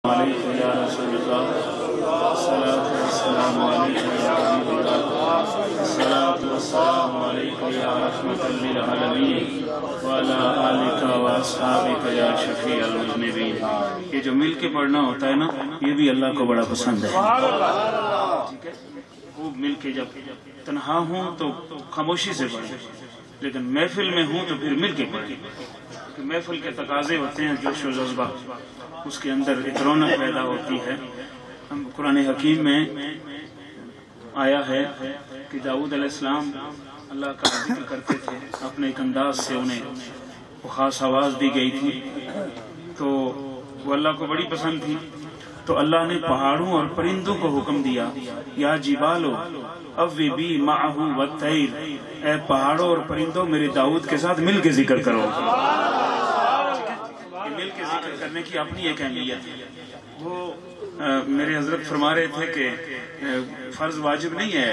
علیکم یا رسول اللہ، الصلاۃ والسلام علیکم یا حبیب اللہ، الصلاۃ والسلام علیکم یا رحمۃ للعالمین وعلی آلک واصحابک یا شفیع المذنبین۔ یہ جو مل کے پڑھنا ہوتا ہے نا، یہ بھی اللہ کو بڑا پسند ہے۔ ٹھیک ہے، خوب مل کے، جب تنہا ہوں تو خاموشی سے پڑھیں، لیکن محفل میں ہوں تو پھر مل کے پڑھیں، کہ محفل کے تقاضے ہوتے ہیں، جوش و جذبہ، اس کے اندر ایک رونق پیدا ہوتی ہے۔ قرآن حکیم میں آیا ہے کہ داؤد علیہ السلام اللہ کا ذکر کرتے تھے، اپنے ایک انداز سے انہیں وہ خاص آواز دی گئی تھی، تو وہ اللہ کو بڑی پسند تھی۔ تو اللہ نے پہاڑوں اور پرندوں کو حکم دیا، یا جبالو اوبی معہ والطیر، اے پہاڑوں اور پرندوں میرے داؤد کے ساتھ مل کے ذکر کرو۔ مل کے ذکر کرنے کی اپنی ایک اہمیت ہے۔ وہ میرے حضرت فرما رہے تھے کہ فرض واجب نہیں ہے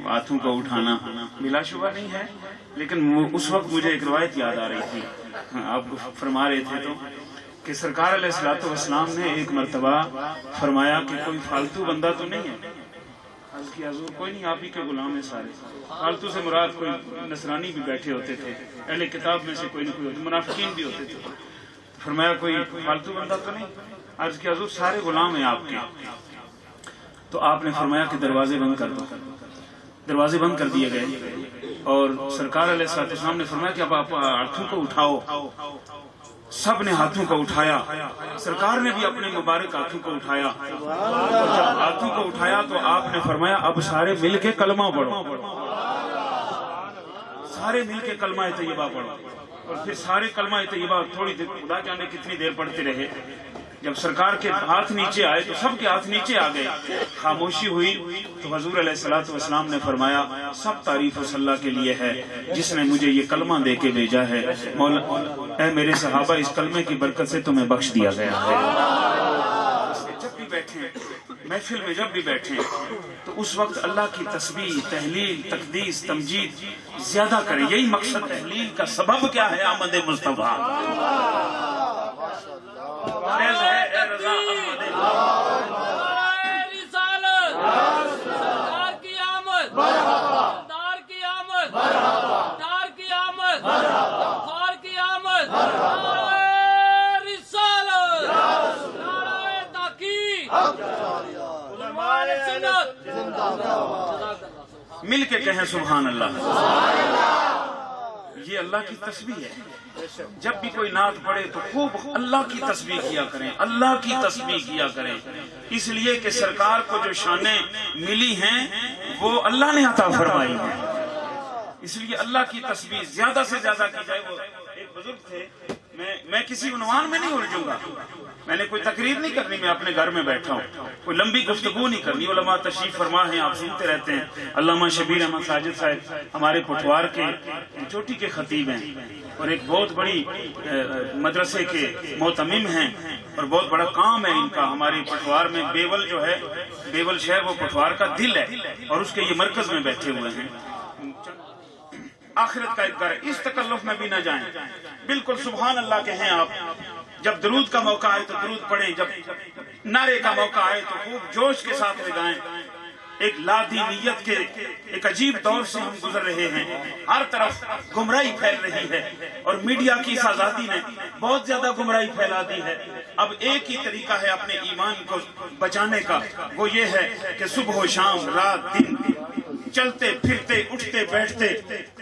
ہاتھوں کو اٹھانا، بلا شبہ نہیں ہے، لیکن اس وقت مجھے ایک روایت یاد آ رہی تھی، آپ فرما رہے تھے تو، کہ سرکار علیہ الصلوۃ والسلام نے ایک مرتبہ فرمایا کہ کوئی فالتو بندہ تو نہیں ہے؟ عرض کیا حضور کوئی نہیں، آپ ہی کے غلام ہیں سارے۔ فالتو سے مراد کوئی نصرانی بھی بیٹھے ہوتے تھے، اہل کتاب میں سے کوئی نہ کوئی ہوتے، منافقین بھی ہوتے تھے۔ فرمایا کوئی فالتو بندہ تو نہیں؟ عرض کیا حضور سارے غلام ہیں آپ کے۔ تو آپ نے فرمایا کہ دروازے بند کر دو۔ دروازے بند کر دیے گئے، اور سرکار علیہ السلام نے فرمایا کہ اب آپ ہاتھوں کو اٹھاؤ۔ سب نے ہاتھوں کو اٹھایا، سرکار نے بھی اپنے مبارک ہاتھوں کو اٹھایا، اور جب ہاتھوں کو اٹھایا تو آپ نے فرمایا اب سارے مل کے کلمہ پڑھو، سارے مل کے کلمہ طیبہ پڑھو۔ اور پھر سارے کلمہ طیبہ تھوڑی دیر، خدا جانے کتنی دیر پڑھتے رہے۔ جب سرکار کے ہاتھ نیچے آئے تو سب کے ہاتھ نیچے آ گئے، خاموشی ہوئی تو حضور علیہ الصلوۃ والسلام نے فرمایا سب تعریف اس اللہ کے لیے ہے جس نے مجھے یہ کلمہ دے کے بھیجا ہے۔ مولا اے میرے صحابہ، اس کلمے کی برکت سے تمہیں بخش دیا گیا ہے۔ جب بھی بیٹھیں محفل میں، جب بھی بیٹھیں تو اس وقت اللہ کی تسبیح، تہلیل، تقدیس، تمجید زیادہ کریں۔ یہی مقصد تہلیل کا سبب کیا ہے؟ آمد مصطفیٰ مل کے کہیں سبحان اللہ۔ یہ اللہ کی تسبیح ہے۔ جب بھی کوئی نعت پڑھے تو خوب اللہ کی تسبیح کیا کریں، اللہ کی تسبیح کیا کریں، اس لیے کہ سرکار کو جو شانیں ملی ہیں وہ اللہ نے عطا فرمائی ہیں، اس لیے اللہ کی تسبیح زیادہ سے زیادہ کی جائے۔ وہ ایک بزرگ تھے، میں کسی عنوان میں نہیں الجھوں گا، میں نے کوئی تقریر نہیں کرنی، میں اپنے گھر میں بیٹھا ہوں، کوئی لمبی گفتگو نہیں کرنی۔ علماء تشریف فرما ہیں، آپ سنتے رہتے ہیں۔ علامہ شبیر احمد ساجد صاحب ہمارے پٹوار کے چوٹی کے خطیب ہیں، اور ایک بہت بڑی مدرسے کے معتمم ہیں، اور بہت بڑا کام ہے ان کا ہمارے پٹوار میں۔ بیول جو ہے، بیول شہر وہ پٹوار کا دل ہے، اور اس کے یہ مرکز میں بیٹھے ہوئے ہیں۔ آخرت کا ایک گھر ہے، اس تکلف میں بھی نہ جائیں، بالکل سبحان اللہ کہیں آپ۔ جب درود کا موقع آئے تو درود پڑھیں، جب نعرے کا موقع آئے تو خوب جوش کے ساتھ لگائیں۔ ایک لادینیت کے ایک عجیب دور سے ہم گزر رہے ہیں، ہر طرف گمراہی پھیل رہی ہے، اور میڈیا کی اس آزادی نے بہت زیادہ گمراہی پھیلا دی ہے۔ اب ایک ہی طریقہ ہے اپنے ایمان کو بچانے کا، وہ یہ ہے کہ صبح و شام، رات دن، چلتے پھرتے اٹھتے بیٹھتے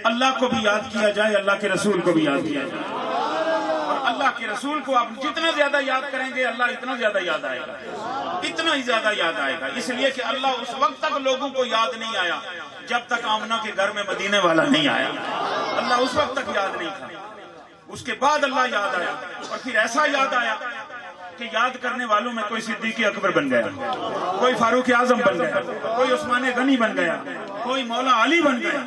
اللہ کو بھی یاد کیا جائے، اللہ کے رسول کو بھی یاد کیا جائے۔ اور اللہ کے رسول کو آپ جتنا زیادہ یاد کریں گے، اللہ اتنا زیادہ یاد آئے گا، اتنا ہی زیادہ یاد آئے گا۔ اس لیے کہ اللہ اس وقت تک لوگوں کو یاد نہیں آیا جب تک آمنہ کے گھر میں مدینے والا نہیں آیا۔ اللہ اس وقت تک یاد نہیں تھا، اس کے بعد اللہ یاد آیا، اور پھر ایسا یاد آیا کہ یاد کرنے والوں میں کوئی صدیق اکبر بن گیا، کوئی فاروق اعظم بن گیا، کوئی عثمان غنی بن گیا، کوئی مولا علی بن گیا،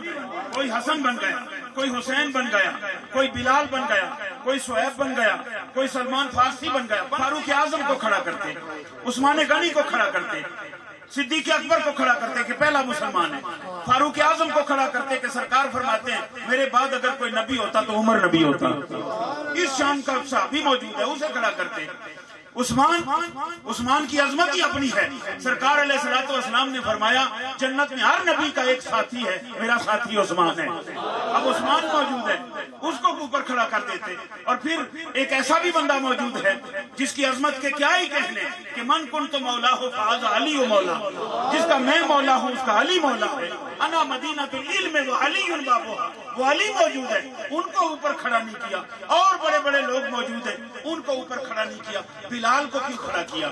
کوئی حسن بن گیا، کوئی حسین بن گیا، کوئی بلال بن گیا، کوئی شعیب بن گیا، کوئی سلمان فارسی بن گیا۔ فاروق اعظم کو کھڑا کرتے، عثمان غنی کو کھڑا کرتے، صدیق اکبر کو کھڑا کرتے کہ پہلا مسلمان ہے، فاروق اعظم کو کھڑا کرتے کہ سرکار فرماتے ہیں میرے بعد اگر کوئی نبی ہوتا تو عمر نبی ہوتا۔ اس شان کا صحابی موجود ہے، اسے کھڑا کرتے۔ عثمان کی عظمت ہی اپنی ہے۔ سرکار علیہ الصلوۃ والسلام نے فرمایا جنت میں ہر نبی کا ایک ساتھی ہے، میرا ساتھی عثمان ہے۔ اب عثمان موجود ہے، اس کو اوپر کھڑا کر دیتے۔ اور پھر ایک ایسا بھی بندہ موجود ہے جس کی عظمت کے کیا ہی کہنے کہ من کنت مولا ہو فاز علی و مولا، جس کا میں مولا ہوں اس کا علی مولا ہے۔ انا مدینہ العلم و علی بابوہا، وہ علی موجود ہے، ان کو اوپر کھڑا نہیں کیا۔ اور بڑے بڑے لوگ موجود ہیں، ان کو اوپر کھڑا نہیں کیا۔ بلال کو کیوں کھڑا کیا؟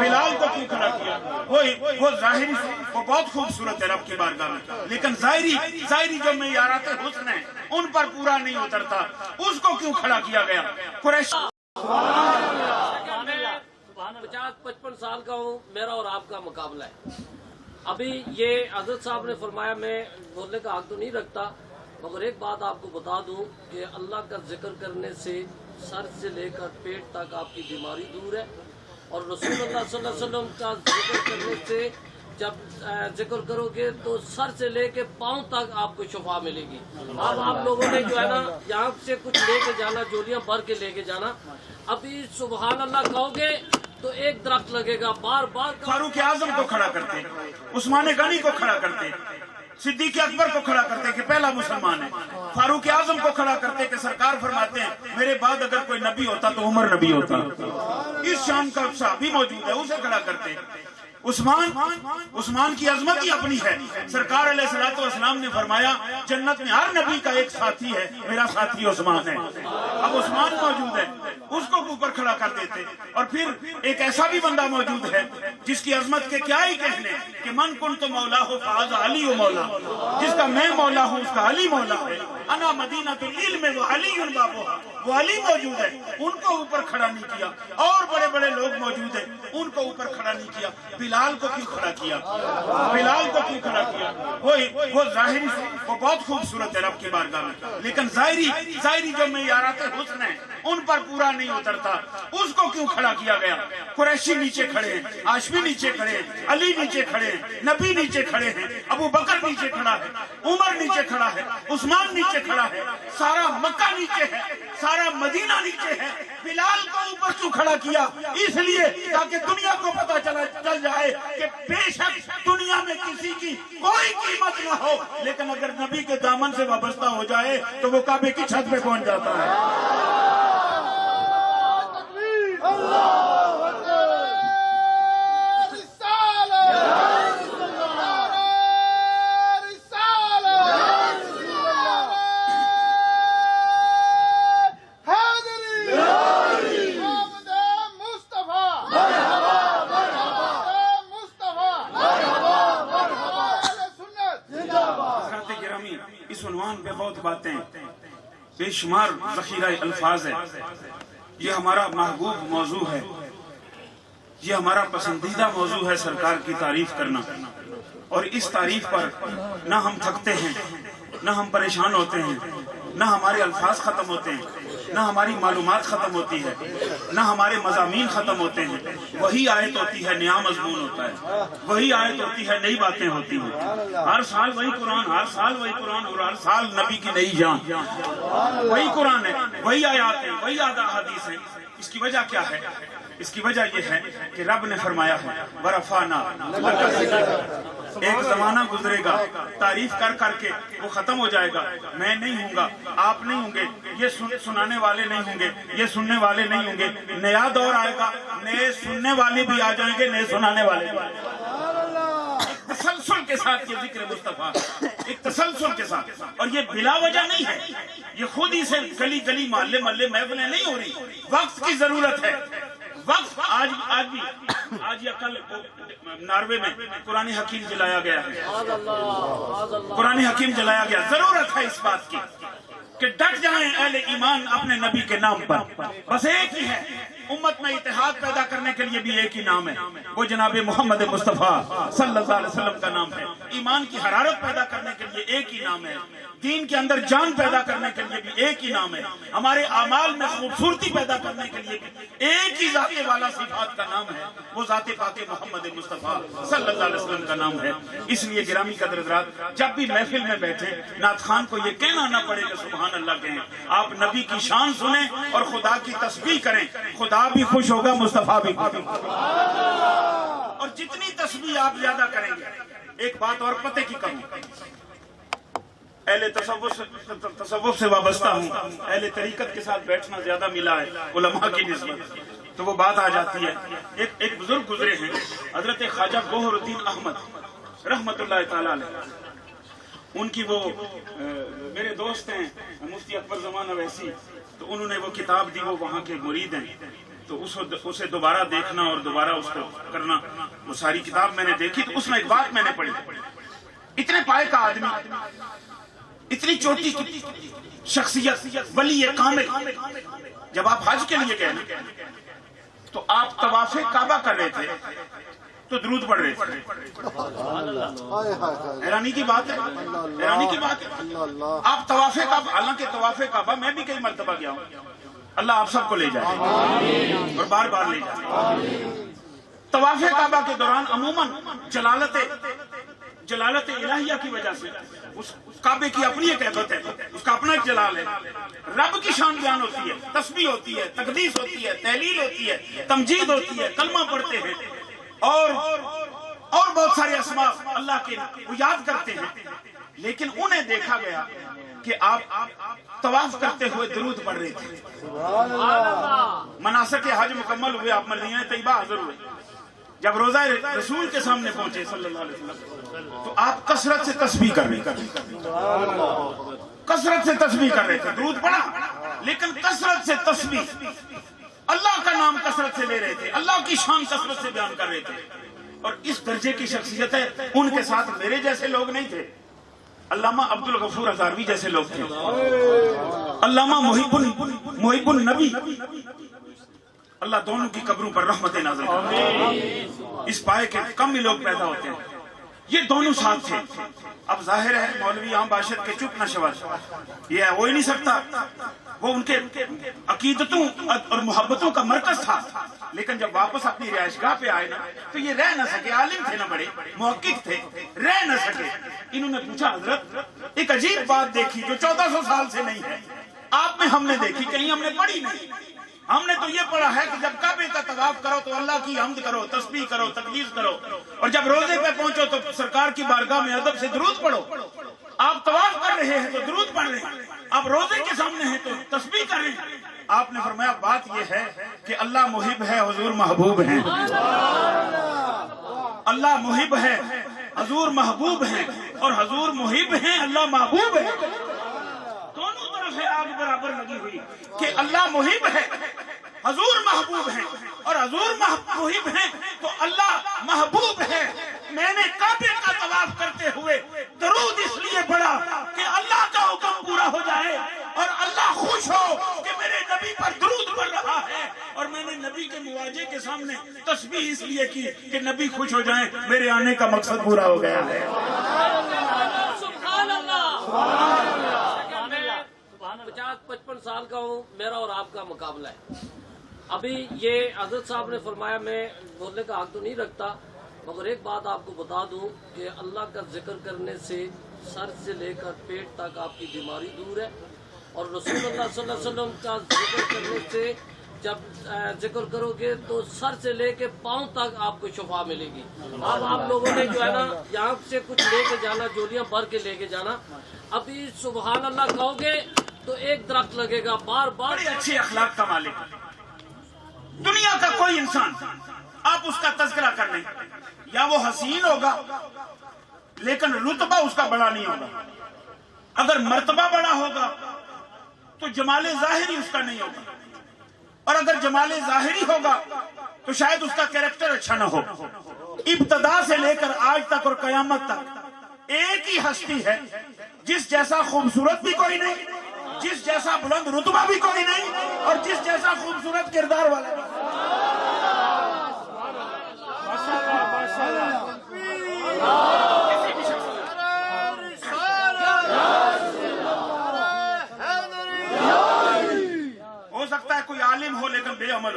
بلال کو کیوں کھڑا کیا؟ وہ ظاہری وہ بہت خوبصورت ہے رب کی بارگاہ میں، لیکن ظاہری جو معیارات حسن ہیں ان پر پورا نہیں اترتا، اس کو کیوں کھڑا کیا گیا؟ قریش 50-55 سال کا ہوں، میرا اور آپ کا مقابلہ ہے۔ ابھی یہ حضرت صاحب نے فرمایا، میں بولنے کا حق تو نہیں رکھتا، مگر ایک بات آپ کو بتا دوں کہ اللہ کا ذکر کرنے سے سر سے لے کر پیٹ تک آپ کی بیماری دور ہے، اور رسول اللہ صلی اللہ علیہ وسلم کا ذکر کرنے سے جب ذکر کرو گے تو سر سے لے کے پاؤں تک آپ کو شفا ملے گی۔ اب آپ لوگوں نے جو ہے نا یہاں سے کچھ لے کے جانا، جولیاں بھر کے لے کے جانا، ابھی سبحان اللہ کہو گے تو ایک درخت لگے گا، بار بار فاروق اعظم کو کھڑا کرتے، عثمان غنی کو کھڑا کرتے، صدیق اکبر کو کھڑا کرتے کہ پہلا مسلمان ہے، فاروق اعظم کو کھڑا کرتے کہ سرکار فرماتے ہیں میرے بعد اگر کوئی نبی ہوتا تو عمر نبی ہوتا۔ اس شان کا صحابی موجود ہے، اسے کھڑا کرتے۔ عثمان کی عظمت ہی اپنی ہے۔ سرکار علیہ الصلوۃ والسلام نے فرمایا جنت میں ہر نبی کا ایک ساتھی ہے، میرا ساتھی عثمان ہے۔ اب عثمان موجود ہے، اس کو اوپر کھڑا کر دیتے۔ اور پھر ایک ایسا بھی بندہ موجود ہے جس کی عظمت کے کیا ہی کہنے کہ من کنت مولا ہو فاز علی و مولا، جس کا میں مولا ہوں اس کا علی مولا ہے۔ انا مدینہ العلم و علی بابوہا، وہ علی موجود ہے، ان کو اوپر کھڑا نہیں کیا۔ اور بڑے بڑے لوگ موجود ہیں، ان کو اوپر کھڑا نہیں کیا۔ بلال کو کیوں کھڑا کیا؟ بلال کو کیوں کھڑا کیا؟ وہ ظاہری وہ بہت خوبصورت ہے رب کی بارگاہ میں، لیکن ظاہری جو معیارات حسن ہیں ان پر پورا نہیں اترتا، اس کو کیوں کھڑا کیا گیا؟ قریشی نیچے کھڑے ہیں، ہاشمی نیچے کھڑے ہیں، علی نیچے کھڑے ہیں، نبی نیچے کھڑے ہیں، ابو بکر نیچے کھڑا ہے، عمر نیچے کھڑا ہے، عثمان نیچے کھڑا ہے، سارا مکہ نیچے ہے، سارا مدینہ نیچے ہے۔ بلال کو اوپر کیوں کھڑا کیا؟ اس لیے تاکہ دنیا کو پتہ چل جائے کہ بے شک دنیا میں کسی کی کوئی قیمت نہ ہو، لیکن اگر نبی کے دامن سے وابستہ ہو جائے تو وہ کعبے کی چھت پہ پہنچ جاتا ہے۔ اس عنوان پہ بہت باتیں، بے شمار ذخیرہ الفاظ ہے۔ یہ ہمارا محبوب موضوع ہے، یہ ہمارا پسندیدہ موضوع ہے سرکار کی تعریف کرنا، اور اس تعریف پر نہ ہم تھکتے ہیں، نہ ہم پریشان ہوتے ہیں، نہ ہمارے الفاظ ختم ہوتے ہیں، نہ ہماری معلومات ختم ہوتی ہے، نہ ہمارے مضامین ختم ہوتے ہیں۔ وہی آیت ہوتی ہے، نیا مضمون ہوتا ہے، وہی آیت ہوتی ہے، نئی باتیں ہوتی ہیں۔ ہر سال وہی قرآن، ہر سال وہی قرآن، اور ہر سال نبی کی نئی جان۔ وہی قرآن ہے، وہی آیات ہیں، وہی احادیث ہیں۔ اس کی وجہ کیا ہے؟ اس کی وجہ یہ ہے کہ رب نے فرمایا ہے ورفعنا لک ذکرک۔ ایک زمانہ گزرے گا، تعریف کر کر کے وہ ختم ہو جائے گا، میں نہیں ہوں گا، آپ نہیں ہوں گے، یہ سنانے والے نہیں ہوں گے، یہ سننے والے نہیں ہوں گے، نیا دور آئے گا، نئے سننے والے بھی آ جائیں گے، نئے سنانے والے بھی۔ ایک تسلسل کے ساتھ یہ ذکر مصطفیٰ، ایک تسلسل کے ساتھ، اور یہ بلا وجہ نہیں ہے، یہ خود ہی سے گلی گلی محلے محلے محفلیں نہیں ہو رہی، وقت کی ضرورت ہے۔ وقت آج یا کل ناروے میں قرآن حکیم جلایا گیا ہے، قرآن حکیم جلایا گیا۔ ضرورت ہے اس بات کی کہ ڈٹ جائیں اہل ایمان اپنے نبی کے نام پر، بس ایک ہی ہے، امت میں اتحاد پیدا کرنے کے لیے بھی ایک ہی نام ہے، وہ جناب محمد مصطفیٰ صلی اللہ علیہ وسلم کا نام ہے۔ ایمان کی حرارت پیدا کرنے کے لیے ایک ہی نام ہے، دین کے اندر جان پیدا کرنے کے لیے بھی ایک ہی نام ہے، ہمارے اعمال میں خوبصورتی پیدا کرنے کے لیے بھی ایک ہی ذات والا صفات کا نام ہے، وہ ذات پاک محمد مصطفیٰ صلی اللہ علیہ وسلم کا نام ہے۔ اس لیے گرامی قدر حضرات، جب بھی محفل میں بیٹھے نعت خان کو یہ کہنا نہ پڑے کہ سبحان اللہ کہیں، آپ نبی کی شان سنیں اور خدا کی تسبیح کریں، خدا بھی خوش ہوگا، مصطفیٰ بھی خوش ہوگا۔ اور جتنی تسبیح آپ زیادہ کریں گے، ایک بات اور پتہ کی کہوں، اہل تصوف سے وابستہ ہوں، اہل طریقت کے ساتھ بیٹھنا زیادہ ملا ہے علماء کی نسبت، تو وہ بات آ جاتی ہے۔ ایک بزرگ گزرے ہیں حضرت خواجہ گوہر الدین احمد رحمت اللہ تعالی علیہ، ان کی وہ میرے دوست ہیں مفتی اکبر زمانہ ویسی، تو انہوں نے وہ کتاب دی، وہ وہاں کے مرید ہیں، تو اسے دوبارہ دیکھنا اور دوبارہ اس کو کرنا، وہ ساری کتاب میں نے دیکھی، تو اس میں ایک بات میں نے پڑھی، اتنے پائے کا آدمی، اتنی چوٹی کی شخصیت، ولی کامل، جب آپ حج کے لیے گئے تو آپ طواف کعبہ کر رہے تھے تو درود پڑھ رہے تھے، حیرانی کی بات ہے، حیرانی کی بات ہے۔ آپ طواف کعبہ، حالانکہ طواف کعبہ میں بھی کئی مرتبہ گیا ہوں، اللہ آپ سب کو لے جائے اور بار بار لے جائے۔ طواف کعبہ کے دوران عموماً جلالت الہیہ کی وجہ سے اس کعبے کی اپنی ایک عبادت ہے، اس کا اپنا ایک جلال ہے، رب کی شان بیان ہوتی ہے، تسبیح ہوتی ہے، تقدیس ہوتی ہے، تحلیل ہوتی ہے، تمجید ہوتی ہے، کلمہ پڑھتے ہیں اور بہت سارے اسماء اللہ کے وہ یاد کرتے ہیں، لیکن انہیں دیکھا گیا کہ آپ طواف کرتے ہوئے درود پڑھ رہے تھے۔ مناسک حج مکمل ہوئے، آپ مدینہ طیبہ حاضر ہوئے، جب روضہ رسول کے سامنے پہنچے صلی اللہ علیہ وسلم تو آپ کثرت سے تسبیح کر رہے تھے، کثرت سے تسبیح کر رہے تھے، درود پڑھا لیکن کثرت سے تسبیح، اللہ کا نام کثرت سے لے رہے تھے، اللہ کی شان کثرت سے بیان کر رہے تھے۔ اور اس درجے کی شخصیت ہے، ان کے ساتھ میرے جیسے لوگ نہیں تھے، علامہ عبد الغفور ہزاروی جیسے لوگ تھے، علامہ محب النبی، اللہ دونوں کی قبروں پر رحمت نازل کرے، اس پائے کے کم ہی لوگ پیدا ہوتے ہیں، یہ دونوں ساتھ تھے۔ اب ظاہر ہے مولوی عام باشد کے چپ نہ شود، یہ ہو ہی نہیں سکتا، وہ ان کے عقیدتوں اور محبتوں کا مرکز تھا، لیکن جب واپس اپنی رہائش گاہ پہ آئے نا تو یہ رہ نہ سکے، عالم تھے نا، بڑے محقق تھے، رہ نہ سکے۔ انہوں نے پوچھا حضرت ایک عجیب بات دیکھی جو 1400 سال سے نہیں ہے، آپ میں ہم نے دیکھی، کہیں ہم نے پڑھی نہیں، ہم نے تو یہ پڑھا ہے کہ جب کعبے کا طواف کرو تو اللہ کی حمد کرو، تسبیح کرو، تقدیس کرو، اور جب روزے پہ پہنچو تو سرکار کی بارگاہ میں ادب سے درود پڑھو۔ آپ طواف کر رہے ہیں تو درود پڑھ رہے ہیں، آپ روزے کے سامنے ہیں تو تسبیح کر رہے ہیں۔ آپ نے فرمایا بات یہ ہے کہ اللہ محب ہے، حضور محبوب ہیں، اللہ محب ہے، حضور محبوب ہیں، اور حضور محب ہیں، اللہ محبوب ہے، دونوں طرف ہے آگ برابر لگی ہوئی کہ اللہ محب ہے، حضور محبوب ہیں، اور حضور محب ہیں تو اللہ محبوب ہے۔ میں نے کعبے کا طواف کرتے ہوئے درود اس لیے پڑھا کہ اللہ کا حکم پورا ہو جائے اور اللہ خوش ہو کہ میرے نبی پر درود پڑھ رہا ہے، اور میں نے نبی کے مواجہ کے سامنے تسبیح اس لیے کی کہ نبی خوش ہو جائیں، میرے آنے کا مقصد پورا ہو گیا ہے۔ 50-55 سال کا ہوں، میرا اور آپ کا مقابلہ ہے۔ ابھی یہ حضرت صاحب نے فرمایا، میں بولنے کا حق تو نہیں رکھتا، مگر ایک بات آپ کو بتا دوں کہ اللہ کا ذکر کرنے سے سر سے لے کر پیٹ تک آپ کی بیماری دور ہے، اور رسول اللہ صلی اللہ علیہ وسلم کا ذکر کرنے سے جب ذکر کرو گے تو سر سے لے کے پاؤں تک آپ کو شفا ملے گی۔ اب آپ لوگوں نے جو ہے نا یہاں سے کچھ لے کے جانا، جولیاں بھر کے لے کے جانا، ابھی سبحان اللہ کہو گے تو ایک درخت لگے گا، بار بار۔ بڑے اچھے اخلاق کا مالک، دنیا کا کوئی انسان آپ اس کا تذکرہ کر لیں، یا وہ حسین ہوگا لیکن رتبہ اس کا بڑا نہیں ہوگا، اگر مرتبہ بڑا ہوگا تو جمال ظاہری اس کا نہیں ہوگا، اور اگر جمال ظاہری ہوگا تو شاید اس کا کریکٹر اچھا نہ ہو۔ ابتدا سے لے کر آج تک اور قیامت تک ایک ہی ہستی ہے جس جیسا خوبصورت بھی کوئی نہیں، جس جیسا بلند رتبہ بھی کوئی نہیں، اور جس جیسا خوبصورت کردار والا بھی۔ ہو سکتا ہے کوئی عالم ہو لیکن بے عمل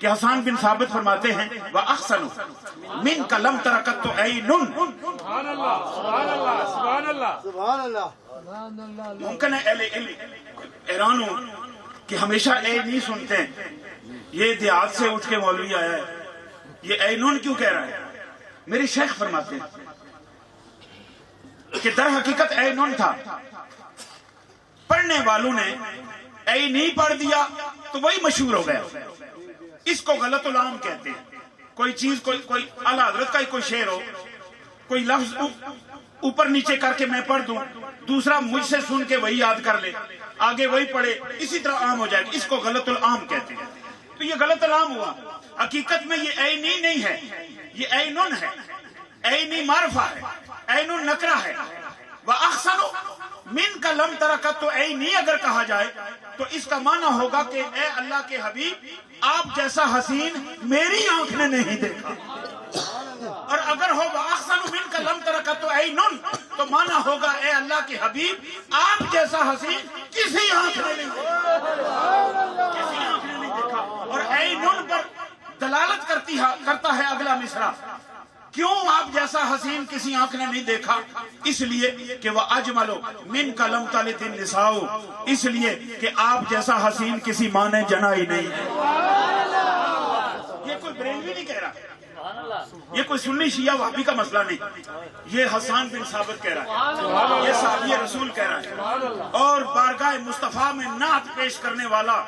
کہ حسان بن ثابت فرماتے ہیں وَأَحْسَنُ مِنْكَ لَمْ تَرَكَتُ عَيْنٌ. سبحان اللہ سبحان اللہ سبحان اللہ سبحان اللہ. ممکن ہے اہل علم حیران ہوں کہ ہمیشہ اے نہیں سنتے ہیں. یہ دیہات سے اٹھ کے مولوی آیا ہے, یہ اینون کیوں کہہ رہا ہے؟ میرے شیخ فرماتے ہیں کہ در حقیقت اینون تھا, پڑھنے والوں نے اے نہیں پڑھ دیا تو وہی مشہور ہو گیا. اس کو غلط العام کہتے ہیں. کوئی چیز کوئی اعلیٰ حضرت کا ہی کوئی شعر ہو, کوئی لفظ اوپر نیچے کر کے میں پڑھ دوں, دوسرا مجھ سے سن کے وہی یاد کر لے, آگے وہی پڑھے, اسی طرح عام ہو جائے گا. اس کو غلط العام کہتے ہیں. تو یہ غلط العام ہوا. حقیقت میں یہ عینی نہیں ہے, یہ عینن ہے. عینی معرفہ ہے, عینن نکرہ ہے. وَأَحْسَنُ مِنْكَ لَمْ تَرَكَتُ عَيْنِي اگر کہا جائے تو اس کا معنی ہوگا کہ اے اللہ کے حبیب آپ جیسا حسین میری آنکھ نے نہیں دیکھا. اور اگر ہو وَأَحْسَنُ مِنْكَ لَمْ تَرَكَتُ عَيْنٌ تو معنی ہوگا اے اللہ کے حبیب آپ جیسا حسین کسی آنکھ نے نہیں دیکھا, کسی آنکھ نے نہیں دیکھا. اور عینن پر دلالت کرتا ہے اگلا مصرع. کیوں آپ جیسا حسین کسی آنکھ نے نہیں دیکھا؟ اس لیے کہ وہ اجمل منک لم تلد النساء, اس لیے کہ آپ جیسا حسین کسی ماں نے جنا ہی نہیں. یہ کوئی بریلوی نہیں کہہ رہا, یہ کوئی سنی شیعہ وہابی کا مسئلہ نہیں, یہ حسان بن ثابت کہہ رہا ہے, یہ صحابی رسول کہہ رہا ہے. اور بارگاہ مصطفیٰ میں نعت پیش کرنے والا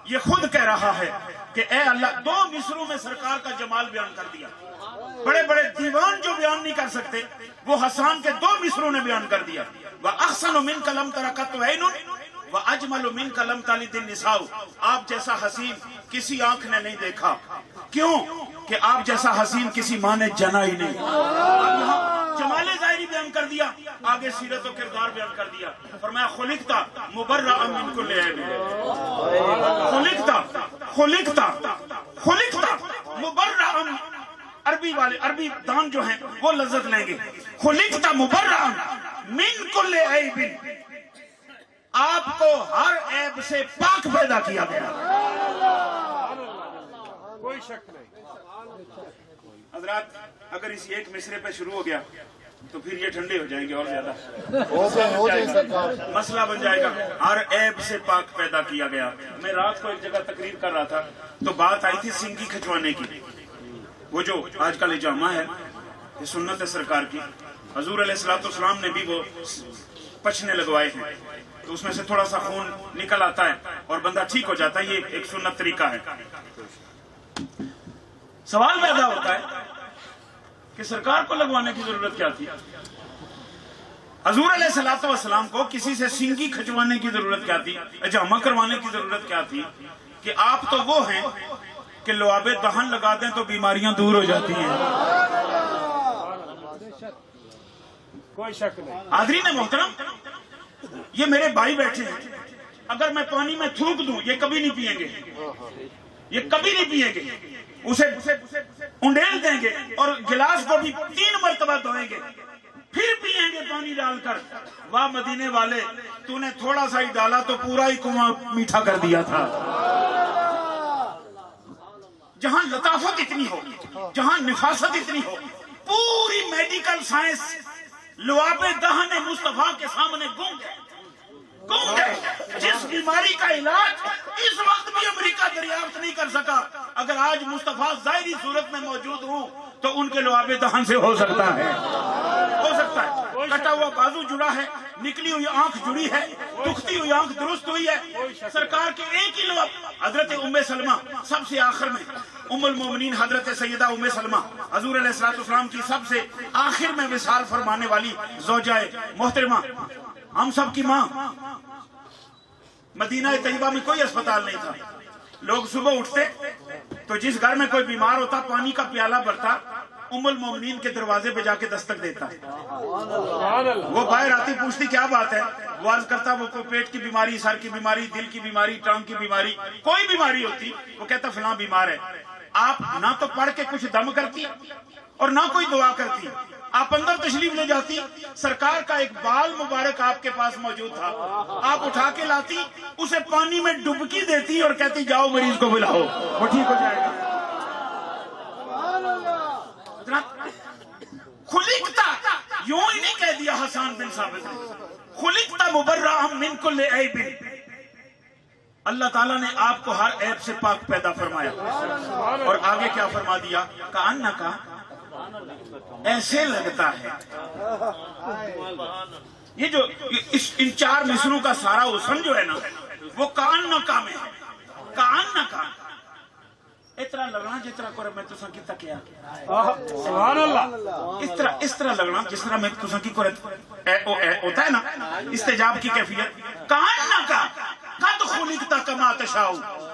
یہ خود کہہ رہا ہے کہ اے اللہ, 2 مصروں میں سرکار کا جمال بیان کر دیا. بڑے بڑے دیوان جو بیان نہیں کر سکتے وہ حسان کے 2 مصروں نے بیان کر دیا. وَأَحْسَنُ مِنْكَ لَمْ تَرَكَتُ عَيْنٌ وَأَجْمَلُ مِنْكَ لَمْ تَلِدِ النِّسَاءُ آپ جیسا حسین کسی آنکھ نے نہیں دیکھا. کیوں کہ آپ جیسا حسین کسی ماں نے جنا ہی نہیں. اب یہاں جمال ظاہری بیان کر دیا, آگے سیرت و کردار بیان کر دیا. فرمایا خلقتا مبرأ من کل عیب, خلقتا مبرأ. عربی دان جو ہیں وہ لذت لیں گے. خلقتا مبرأ من کل عیب, آپ کو ہر عیب سے پاک پیدا کیا گیا. کوئی شک نہیں. حضرات اگر اس ایک مصرے پہ شروع ہو گیا تو پھر یہ ٹھنڈے ہو جائیں گے اور زیادہ مسئلہ بن جائے گا. ہر عیب سے پاک پیدا کیا گیا. میں رات کو ایک جگہ تقریر کر رہا تھا تو بات آئی تھی سنگی کھچوانے کی. وہ جو آج کل اجامہ ہے یہ سنت ہے سرکار کی. حضور علیہ الصلوۃ والسلام نے بھی وہ پچھنے لگوائے ہیں تو اس میں سے تھوڑا سا خون نکل آتا ہے اور بندہ ٹھیک ہو جاتا ہے. یہ ایک سنت طریقہ ہے. سوال پیدا ہوتا ہے کہ سرکار کو لگوانے کی ضرورت کیا تھی؟ حضور علیہ الصلوۃ والسلام کو کسی سے سنگی کھچوانے کی ضرورت کیا تھی؟ اجامہ کروانے کی ضرورت کیا تھی؟ کہ آپ تو وہ ہیں کہ لعاب دہن لگا دیں تو بیماریاں دور ہو جاتی ہیں. کوئی شک نہیں. حاضرین محترم, یہ میرے بھائی بیٹھے ہیں, اگر میں پانی میں تھوک دوں یہ کبھی نہیں پیئیں گے, یہ کبھی نہیں پیئیں گے. اسے انڈیل دیں گے اور گلاس کو بھی 3 مرتبہ دھوئیں گے, پھر پیئیں گے پانی ڈال کر. واہ مدینے والے, تو نے تھوڑا سا ہی ڈالا تو پورا ہی کنواں میٹھا کر دیا تھا. جہاں لطافت اتنی ہو, جہاں نفاست اتنی ہو, پوری میڈیکل سائنس لعاب دہن مصطفیٰ کے سامنے گم گئے. جس بیماری کا علاج اس وقت بھی امریکہ دریافت نہیں کر سکا, اگر آج مصطفیٰ ظاہری صورت میں موجود ہوں تو ان کے لعاب دہن سے ہو سکتا ہے. کٹا ہوا بازو جڑا ہے, نکلی ہوئی آنکھ جڑی ہے, دکھتی ہوئی آنکھ درست ہوئی ہے. سرکار کے ایک ہی لعاب, حضرت ام سلمہ سب سے آخر میں, ام المومنین حضرت سیدہ ام سلمہ حضور علیہ الصلوۃ والسلام کی سب سے آخر میں وصال فرمانے والی زوجہ محترمہ, ہم سب کی ماں. مدینہ طیبہ میں کوئی اسپتال نہیں تھا. لوگ صبح اٹھتے تو جس گھر میں کوئی بیمار ہوتا پانی کا پیالہ بھرتا, ام المومنین کے دروازے پہ جا کے دستک دیتا. وہ باہر آتی, پوچھتی کیا بات ہے, وہ عرض کرتا وہ کوئی پیٹ کی بیماری, سر کی بیماری, دل کی بیماری, ٹانگ کی بیماری, کوئی بیماری ہوتی, وہ کہتا فلاں بیمار ہے. آپ نہ تو پڑھ کے کچھ دم کرتی اور نہ کوئی دعا کرتی, آپ اندر تشریف لے جاتی، سرکار کا ایک بال مبارک آپ کے پاس موجود تھا، آپ اٹھا کے لاتی، اسے پانی میں ڈبکی دیتی اور کہتی جاؤ مریض کو بلاؤ، وہ ٹھیک ہو جائے گا۔ خلقتا، یوں ہی نہیں کہہ دیا حسان بن ثابت نے، خلقتا مبرأ من کل عیب، اللہ تعالیٰ نے آپ کو ہر عیب سے پاک پیدا فرمایا۔ اور آگے کیا فرما دیا؟ کأنک، ایسے لگتا ہے، یہ جو ان 4 مصروں کا سارا حسن جو ہے نا وہ کأنک میں ہے، کأنک اتنا لگنا جتنا کو میں تساں کی تکیا، سبحان اللہ، اس طرح لگنا جس طرح میں تساں کی کو ہوتا ہے نا استجاب کی کیفیت۔ کأنک قد خلقت کما تشاء،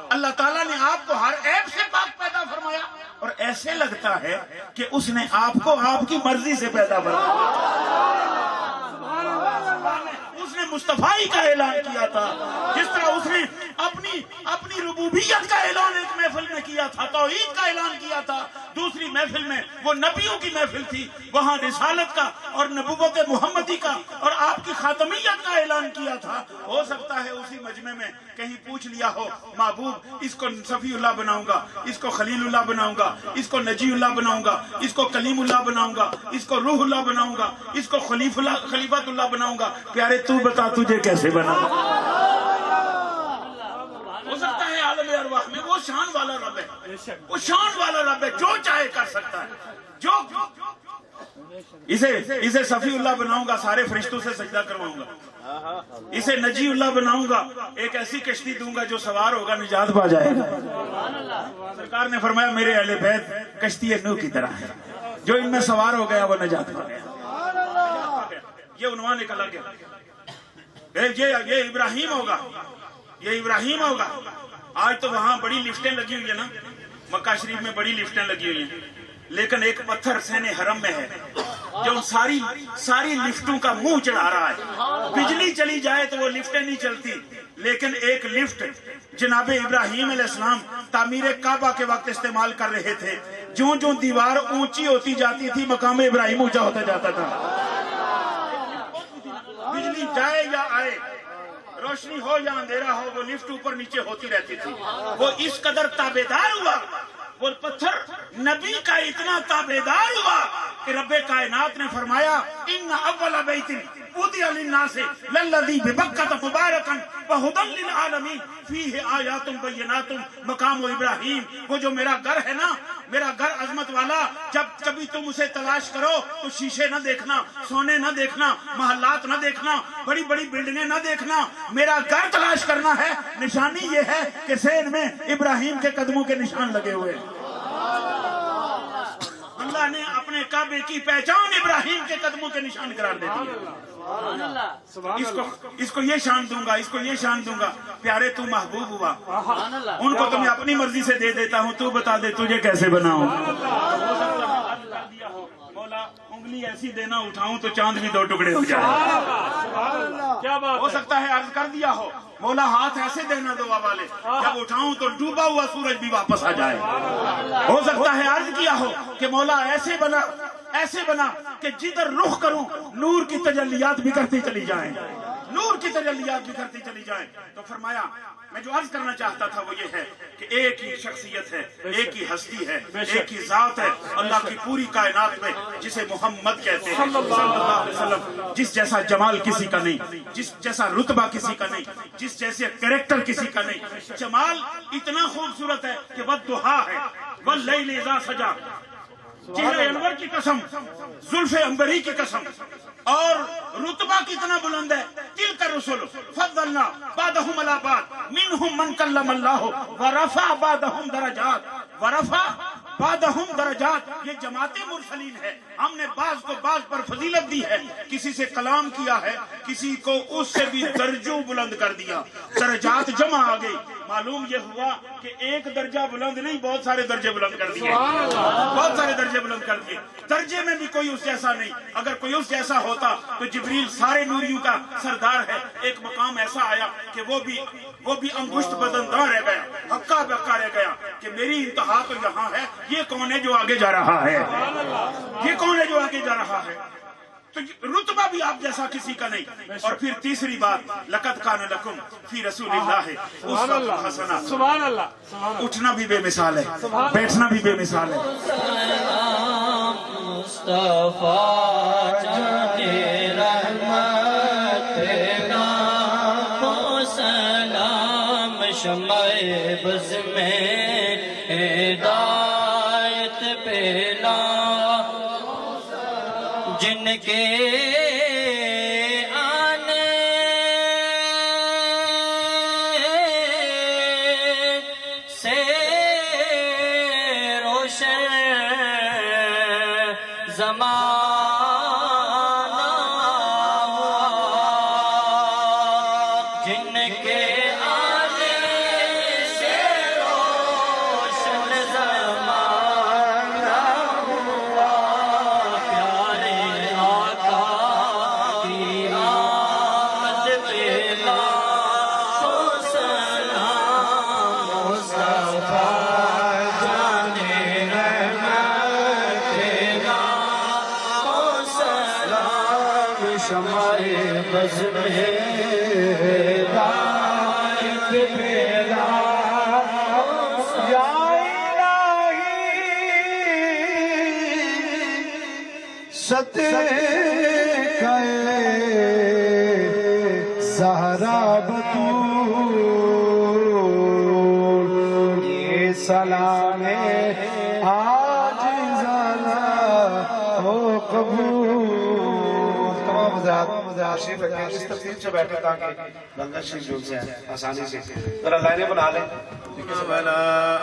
اللہ تعالیٰ نے آپ کو ہر عیب سے پاک پیدا فرمایا اور ایسے لگتا ہے کہ اس نے آپ کو آپ کی مرضی سے پیدا فرمایا۔ اس نے مصطفی کا اعلان کیا تھا، جس طرح اس نے اپنی ربوبیت کا اعلان ایک محفل میں کیا تھا، توحید کا اعلان کیا تھا، دوسری محفل میں وہ نبیوں کی محفل تھی، وہاں رسالت کا اور نبوت محمدی کا اور آپ کی خاتمیت کا اعلان کیا تھا۔ ہو سکتا ہے اسی مجمع میں کہیں پوچھ لیا ہو محبوب اس کو صفی اللہ بناؤں گا، اس کو خلیل اللہ بناؤں گا، اس کو نجی اللہ بناؤں گا، اس کو کلیم اللہ بناؤں گا، اس کو روح اللہ بناؤں گا، اس کو خلیفت اللہ بناؤں گا۔ پیارے تو بتا تجھے کیسے بناؤں؟ ہو سکتا ہے عالم ارواح میں وہ شان والا رب ہے، وہ شان والا رب ہے، جو چاہے کر سکتا ہے، جو اسے صفی اللہ بناؤں گا، سارے فرشتوں سے سجدہ کرواؤں گا، اسے نجی اللہ بناؤں گا، ایک ایسی کشتی دوں گا جو سوار ہوگا نجات پا جائے گا۔ سرکار نے فرمایا میرے اہل بیت کشتی نوح کی طرح ہے، جو ان میں سوار ہو گیا وہ نجات پا گیا۔ یہ عنوان ایک الگ ہے، یہ ابراہیم ہوگا، یہ ابراہیم ہوگا۔ آج تو وہاں بڑی لفٹیں لگی ہوئی ہیں نا، مکہ شریف میں بڑی لفٹیں لگی ہوئی ہیں، لیکن ایک پتھر سین حرم میں ہے جو ساری لفٹوں کا منہ چڑھا رہا ہے۔ بجلی چلی جائے تو وہ لفٹیں نہیں چلتی، لیکن ایک لفٹ جناب ابراہیم علیہ السلام تعمیر کعبہ کے وقت استعمال کر رہے تھے، جو دیوار اونچی ہوتی جاتی تھی مقام ابراہیم اونچا ہوتا جاتا تھا۔ بجلی جائے یا آئے، روشنی ہو یا اندھیرا ہو، وہ لفٹ اوپر نیچے ہوتی رہتی تھی۔ وہ اس قدر تابعدار ہوا، وہ پتھر نبی کا اتنا تابعدار ہوا کہ رب کائنات نے فرمایا ان اول بیت وضع للناس للذی ببکۃ مبارکا وہدی للعالمین فیہ آیات بینات مقام ابراہیم۔ وہ جو میرا گھر ہے نا، میرا گھر عظمت والا، جب کبھی تم اسے تلاش کرو تو شیشے نہ دیکھنا، سونے نہ دیکھنا، محلات نہ دیکھنا، بڑی بڑی بلڈنگیں نہ دیکھنا، میرا گھر تلاش کرنا ہے۔ نشانی یہ ہے کہ سین میں ابراہیم کے قدموں کے نشان لگے ہوئے ہیں۔ اللہ نے اپنے کعبے کی پہچان ابراہیم کے قدموں کے نشان قرار دے دیا۔ اس کو یہ شان دوں گا، اس کو یہ شان دوں گا۔ پیارے تو محبوب ہوا، ان کو تو میں اپنی مرضی سے دے دیتا ہوں، تو بتا دے تجھے کیسے بناؤں۔ مولا انگلی ایسی دینا اٹھاؤں تو چاند بھی 2 ٹکڑے ہو جائے۔ ہو سکتا ہے عرض کر دیا ہو مولا ہاتھ ایسے دینا دعا والے، جب اٹھاؤں تو ڈوبا ہوا سورج بھی واپس آ جائے۔ ہو سکتا ہے عرض کیا ہو کہ مولا ایسے بنا کہ جدھر رخ کروں نور کی تجلیات بکھرتی چلی جائیں، نور کی تجلیات بکھرتی چلی جائیں۔ تو فرمایا میں جو عرض کرنا چاہتا تھا وہ یہ ہے کہ ایک ہی شخصیت ہے، ایک ہی ہستی ہے، ایک ہی ذات ہے اللہ کی پوری کائنات میں، جسے محمد کہتے ہیں صلی اللہ علیہ وسلم۔ جس جیسا جمال کسی کا نہیں، جس جیسا رتبہ کسی کا نہیں، جس جیسے کریکٹر کسی کا نہیں۔ جمال اتنا خوبصورت ہے کہ والضحیٰ ہے، واللیل اذا سجا، چہرہ انور کی قسم، زلف عنبری کی قسم، اور رتبہ کتنا بلند ہے۔ تلک الرسل فضلنا بعضهم علی بعض منهم من کلم اللہ ورفع بعضهم درجات، ورفع بعضهم درجات۔ یہ جماعت مرسلین ہے، ہم نے بعض کو بعض پر فضیلت دی ہے، کسی سے کلام کیا ہے، کسی کو اس سے بھی درجوں بلند کر دیا، درجات جمع آ گئی۔ معلوم یہ ہوا کہ ایک درجہ بلند نہیں، بہت سارے درجے بلند کر دیے، بہت سارے درجے بلند کر دیے۔ درجے میں بھی کوئی اس جیسا نہیں، اگر کوئی اس جیسا ہوتا تو جبریل سارے نوریوں کا سردار ہے۔ ایک مقام ایسا آیا کہ وہ بھی انگشت بدنداں رہ گیا، ہکا بکا رہ گیا کہ میری انتہا تو یہاں ہے، یہ کون ہے جو آگے جا رہا ہے، یہ کون ہے جو آگے جا رہا ہے؟ تو رتبہ بھی آپ جیسا کسی کا نہیں۔ اور پھر تیسری بات، لقد کان لکم فی رسول اللہ اسوۃ حسنہ۔ سبحان اللہ، اٹھنا بھی بے مثال ہے، بیٹھنا بھی بے مثال ہے۔ مصطفیٰ جانے رحمت پیدا ہو، سلام شمع بز میں ہدایت پیدا، جن کے آنے سے روشن زمانہ ہوا، جن کے آنے سے روشن زمانہ ہوا، پیارے آقا کی آمد پہ لاکھوں سلام، مصطفیٰ جانے رحمت پہ لاکھوں سلام، شمع بز میں ہدایت پیدا، یا الہی صدقہ زہرا بطول، یہ سلام عاجزانہ ہو قبول۔ تمام حضرات شریف رکھیں، اس ترتیب سے بیٹھے تاکہ لنگر شریف جو سے آسانی سے ذرا لائنیں بنا لیں۔ ولا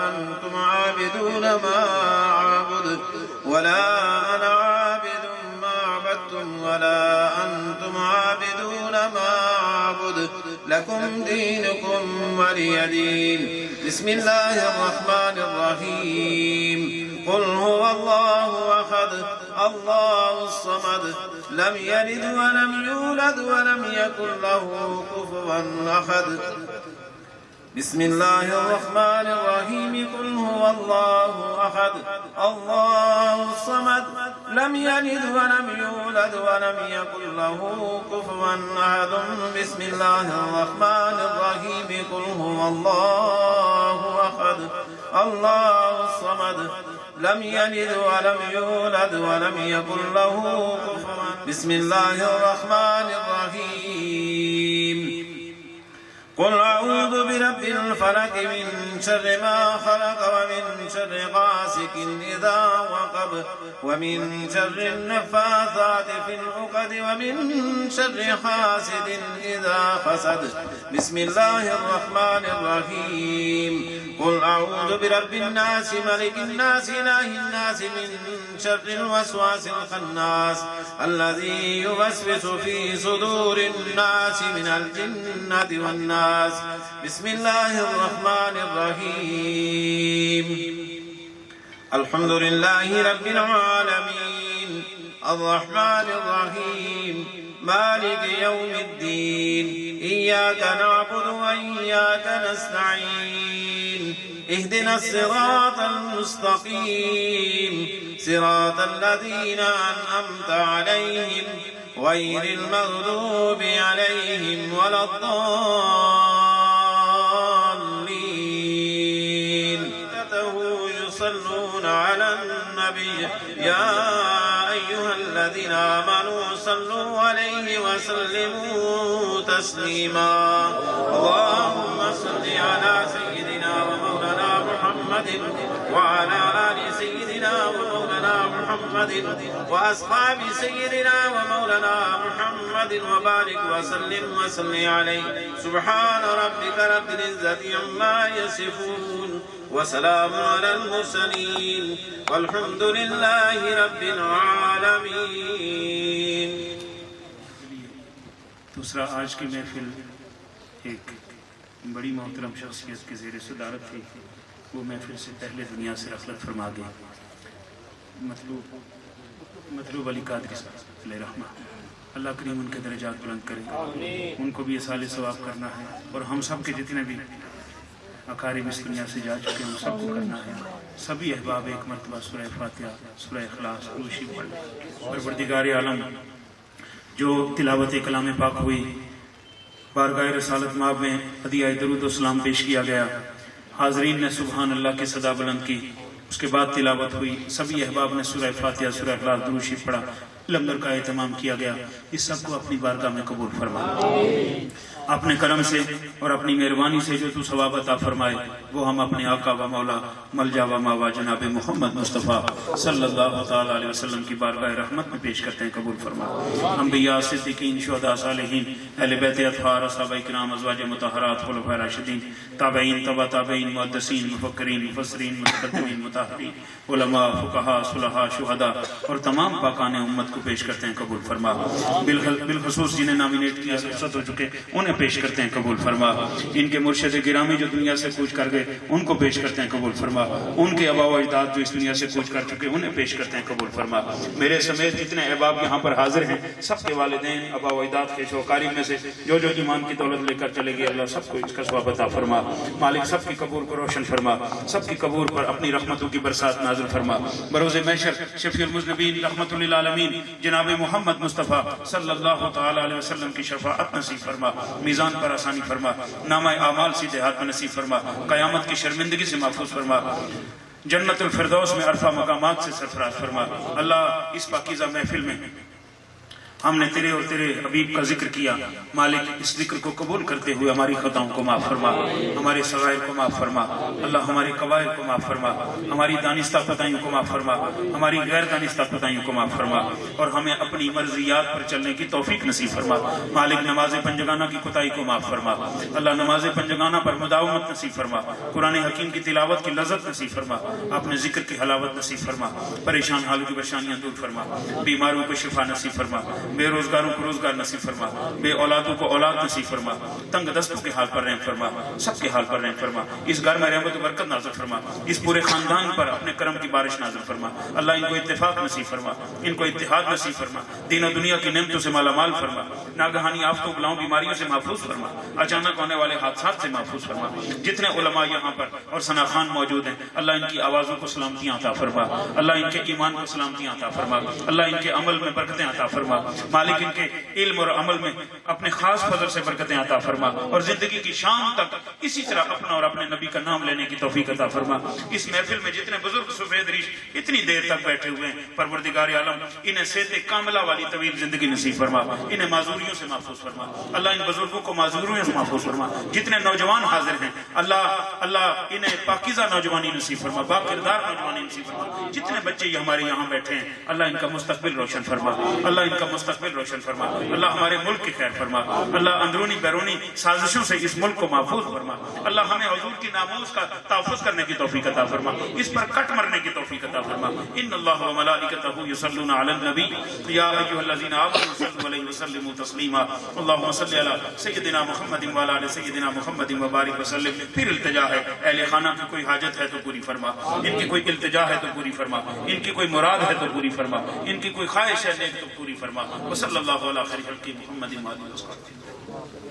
أنتم عابدون ما أعبد ولا أنا عابد ما عبدتم ولا أنتم عابدون ما أعبد لكم دينكم ولي دين۔ بسم الله الرحمن الرحيم، قل هو الله أحد الله الصمد لم يلد ولم يولد ولم يكن له كفوا أحد۔ بسم الله الرحمن الرحيم، قل هو الله أحد الله الصمد لم يلد ولم يولد ولم يكن له كفوا أحد۔ بسم الله الرحمن الرحيم، قل هو الله أحد الله الصمد لم يلد ولم يولد ولم يكن له كفوا۔ بسم الله الرحمن الرحيم، قل أعوذ برب الفلق من شر ما خلق ومن شر غاسق إذا وقب ومن شر النفاثات في العقد ومن شر حاسد إذا حسد۔ بسم الله الرحمن الرحيم، قل أعوذ برب الناس ملك الناس إله الناس من شر الوسواس الخناس الذي يوسوس في صدور الناس من الجنة والناس۔ بسم الله الرحمن الرحيم، الحمد لله رب العالمين الرحمن الرحيم مالك يوم الدين، إياك نعبد وإياك نستعين، اهدنا الصراط المستقيم صراط الذين أنعمت عليهم غير المغضوب عليهم ولا الضالين۔ يصلون على النبي يا أيها الذين آمنوا صلوا عليه وسلموا تسليما، اللهم صل على سيدنا ومولانا محمد وعلى آل سيدنا ومولانا محمد وأصحاب سيدنا ومولانا محمد وبارك وسلم وصل عليه، سبحان ربك رب العزة عما يصفون وسلام على المرسلين والحمد لله رب العالمين۔ دوسرا آج کی محفل ایک بڑی محترم شخصیت کے زیر صدارت تھی، وہ محفل سے پہلے دنیا سے رخلت فرما گئے، مطلوب علی قادری صاحب علیہ رحمہ، اللہ کریم ان کے درجات بلند کرے، ان کو بھی اصال ثواب کرنا ہے، اور ہم سب کے جتنے بھی اقارب اس دنیا سے جا چکے ہیں ان سب کو کرنا ہے۔ سبھی احباب ایک مرتبہ سورہ فاتحہ، سورہ اخلاص، روشی پڑھ پروردگار عالم جو تلاوت کلام پاک ہوئی، بارگاہ رسالت مآب میں ہدیہ درود و سلام پیش کیا گیا، حاضرین نے سبحان اللہ کی صدا بلند کی، اس کے بعد تلاوت ہوئی، سبھی احباب نے سورہ فاتحہ، سورہ اخلاص، درود شریف پڑھا، لنگر کا اہتمام کیا گیا، اس سب کو اپنی بارگاہ میں قبول فرما، اپنے کرم سے اور اپنی مہربانی سے جو تو ثواب عطا فرمائے وہ ہم اپنے آقا و مولا ملجا و ماوا جناب محمد مصطفیٰ صلی اللہ تعالیٰ علیہ وسلم کی بارگاہ رحمت میں پیش کرتے ہیں، قبول فرما۔ انبیاء، صدیقین، شہداء، صالحین، اہل بیت اطہار، صحابہ کرام، ازواج مطہرات، خلفاء راشدین، تابعین، تبع تابعین، محدثین، مفکرین، مفسرین، متقدمین، متاخرین، علماء، فقہاء، صلحاء، شہداء اور تمام پاکان امت کو پیش کرتے ہیں، قبول فرما۔ بالخصوص جنہیں نامینیٹ کیا رخصت ہو چکے انہیں پیش کرتے ہیں، قبول فرما۔ ان کے مرشد گرامی جو دنیا سے کوچ کر گئے ان کو پیش کرتے ہیں، قبول فرما۔ ان کے آبا و اجداد جو اس دنیا سے کوچ کر چکے انہیں پیش کرتے ہیں، قبول فرما۔ میرے سمیت جتنے احباب یہاں پر حاضر ہیں سب کے والدین، آبا و اجداد کے شوقاری میں سے جو ایمان کی دولت لے کر چلے گئے، اللہ سب کو اس کا ثواب عطا فرما۔ مالک سب کی قبول کو روشن فرما، سب کی قبول پر اپنی رحمتوں کی برسات نازل فرما۔ بروز محشر شفیع المذنبین رحمت للعالمین جناب محمد مصطفیٰ صلی اللہ تعالی علیہ وسلم کی شفاعت نصیب فرما، میزان پر آسانی فرما، نامہ اعمال سیدھے ہاتھ میں نصیب فرما، قیامت کی شرمندگی سے محفوظ فرما، جنت الفردوس میں عرفہ مقامات سے سرفراز فرما۔ اللہ اس پاکیزہ محفل میں ہم نے تیرے اور تیرے حبیب کا ذکر کیا، مالک اس ذکر کو قبول کرتے ہوئے ہماری خطاؤں کو معاف فرما، ہمارے صغائر کو معاف فرما، اللہ ہمارے قبائل کو معاف فرما، ہماری دانستہ خطائیوں کو معاف فرما، ہماری غیر دانستہ خطائیوں کو معاف فرما، اور ہمیں اپنی مرضیات پر چلنے کی توفیق نصیب فرما۔ مالک نماز پنجگانہ کی کوتاہی کو معاف فرما، اللہ نماز پنجگانہ پر مداومت نصیب فرما، قرآن حکیم کی تلاوت کی لذت نصیب فرما، اپنے ذکر کی حلاوت نصیب فرما، پریشان حالوں کی پریشانیاں دور فرما، بیماروں کو شفا نصیب فرما، بے روزگاروں کو روزگار نصیب فرما، بے اولادوں کو اولاد نصیب فرما، تنگ دستوں کے حال پر رحم فرما، سب کے حال پر رحم فرما، اس گھر میں رحمت و برکت نازل فرما، اس پورے خاندان پر اپنے کرم کی بارش نازل فرما، اللہ ان کو اتفاق نصیب فرما، ان کو اتحاد نصیب فرما، دین و دنیا کی نعمتوں سے مالا مال فرما، ناگہانی آفتوں بلاؤں بیماریوں سے محفوظ فرما، اچانک ہونے والے حادثات سے محفوظ فرما۔ جتنے علماء یہاں پر اور ثنا خان موجود ہیں اللہ ان کی آوازوں کو سلامتیاں عطا فرما، اللہ ان کے ایمان کو سلامتیاں عطا فرما، اللہ ان کے عمل میں برکتیں عطا فرما، مالک ان کے علم اور عمل میں اپنے خاص فضل سے برکتیں عطا فرما، اور زندگی کی شام تک اسی طرح اپنا اور اپنے نبی کا نام لینے کی توفیق عطا فرما۔ اس محفل میں جتنے بزرگ سفید ریش اتنی دیر تک بیٹھے ہوئے ہیں پروردگار عالم انہیں صحت کاملہ والی طویل زندگی نصیب فرما، انہیں معذوریوں سے محفوظ فرما، اللہ ان بزرگوں کو معذوریوں سے محفوظ فرما۔ جتنے نوجوان حاضر ہیں اللہ انہیں پاکیزہ نوجوانی نصیب فرما، با کردار نوجوانی نصیب فرما۔ جتنے بچے یہ ہمارے یہاں بیٹھے ہیں اللہ ان کا مستقبل روشن فرما، اللہ ان کا مستقبل روشن فرما، اللہ ہمارے ملک کی خیر فرما، اللہ اندرونی بیرونی سازشوں سے اس ملک کو محفوظ فرما، اللہ ہمیں حضور کی ناموس کا تحفظ کرنے کی توفیق عطا فرما، اس پر کٹ مرنے کی توفیق عطا فرما۔ ان اللہ و ملائکتہ یصلون علی النبی یا ایھا الذین آمنوا صلوا علیہ وسلموا تسلیما، اللهم صل علی سیدنا محمد وعلی آل سیدنا محمد وبارک وسلم۔ پھر التجا ہے اہل خانہ کی کوئی حاجت ہے تو پوری فرما، ان کی کوئی التجا ہے تو پوری فرما، ان کی کوئی مراد ہے تو پوری فرما، ان کی کوئی خواہش ہے نیک تو پوری فرما۔ وصلی اللہ علی خیر خلق محمد وآلہ وصحبہ۔